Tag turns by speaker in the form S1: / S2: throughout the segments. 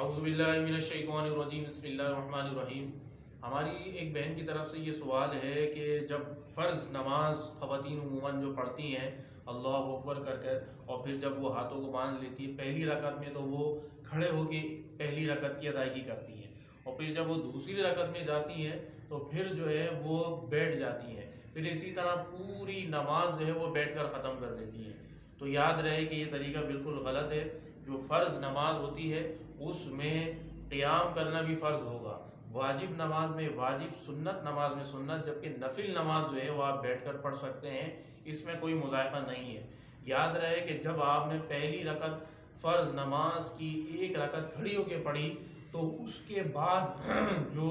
S1: اعوذ باللہ من الشیطان الرجیم بسم اللہ الرحمن الرحیم۔ ہماری ایک بہن کی طرف سے یہ سوال ہے کہ جب فرض نماز خواتین عموماً جو پڑھتی ہیں اللہ اکبر کر کر، اور پھر جب وہ ہاتھوں کو باندھ لیتی ہے پہلی رکعت میں، تو وہ کھڑے ہو کے پہلی رکعت کی ادائیگی کرتی ہیں، اور پھر جب وہ دوسری رکعت میں جاتی ہیں تو پھر جو ہے وہ بیٹھ جاتی ہیں، پھر اسی طرح پوری نماز جو ہے وہ بیٹھ کر ختم کر دیتی ہیں۔ تو یاد رہے کہ یہ طریقہ بالکل غلط ہے۔ جو فرض نماز ہوتی ہے اس میں قیام کرنا بھی فرض ہوگا، واجب نماز میں واجب، سنت نماز میں سنت، جبکہ نفل نماز جو ہے وہ آپ بیٹھ کر پڑھ سکتے ہیں، اس میں کوئی مذائقہ نہیں ہے۔ یاد رہے کہ جب آپ نے پہلی رکعت فرض نماز کی ایک رکعت کھڑی ہو کے پڑھی تو اس کے بعد جو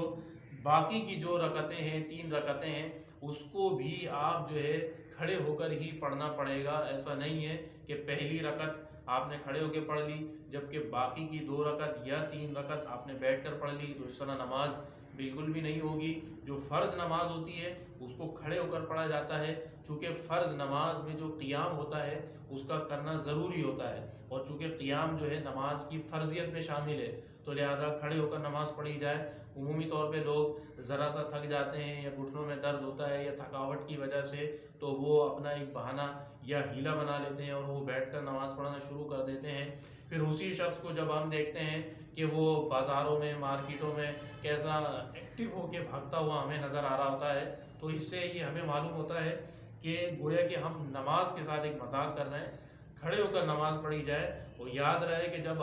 S1: باقی کی جو رکعتیں ہیں، 3 رکعتیں ہیں، اس کو بھی آپ جو ہے کھڑے ہو کر ہی پڑھنا پڑے گا۔ ایسا نہیں ہے کہ پہلی رکعت آپ نے کھڑے ہو کے پڑھ لی جبکہ باقی کی 2 رکعت یا 3 رکعت آپ نے بیٹھ کر پڑھ لی، تو اس طرح نماز بالکل بھی نہیں ہوگی۔ جو فرض نماز ہوتی ہے اس کو کھڑے ہو کر پڑھا جاتا ہے، چونکہ فرض نماز میں جو قیام ہوتا ہے اس کا کرنا ضروری ہوتا ہے، اور چونکہ قیام جو ہے نماز کی فرضیت میں شامل ہے، تو لہذا کھڑے ہو کر نماز پڑھی جائے۔ عمومی طور پہ لوگ ذرا سا تھک جاتے ہیں یا گھٹنوں میں درد ہوتا ہے یا تھکاوٹ کی وجہ سے، تو وہ اپنا ایک بہانہ یا ہیلا بنا لیتے ہیں اور وہ بیٹھ کر نماز پڑھنا شروع کر دیتے ہیں۔ پھر اسی شخص کو جب ہم دیکھتے ہیں کہ وہ بازاروں میں، مارکیٹوں میں کیسا ایکٹیو ہو کے بھاگتا ہوا ہمیں نظر آ رہا ہوتا ہے، تو اس سے یہ ہمیں معلوم ہوتا ہے کہ گویا کہ ہم نماز کے ساتھ ایک مذاق کر رہے ہیں۔ کھڑے ہو کر نماز پڑھی جائے، اور یاد رہے کہ جب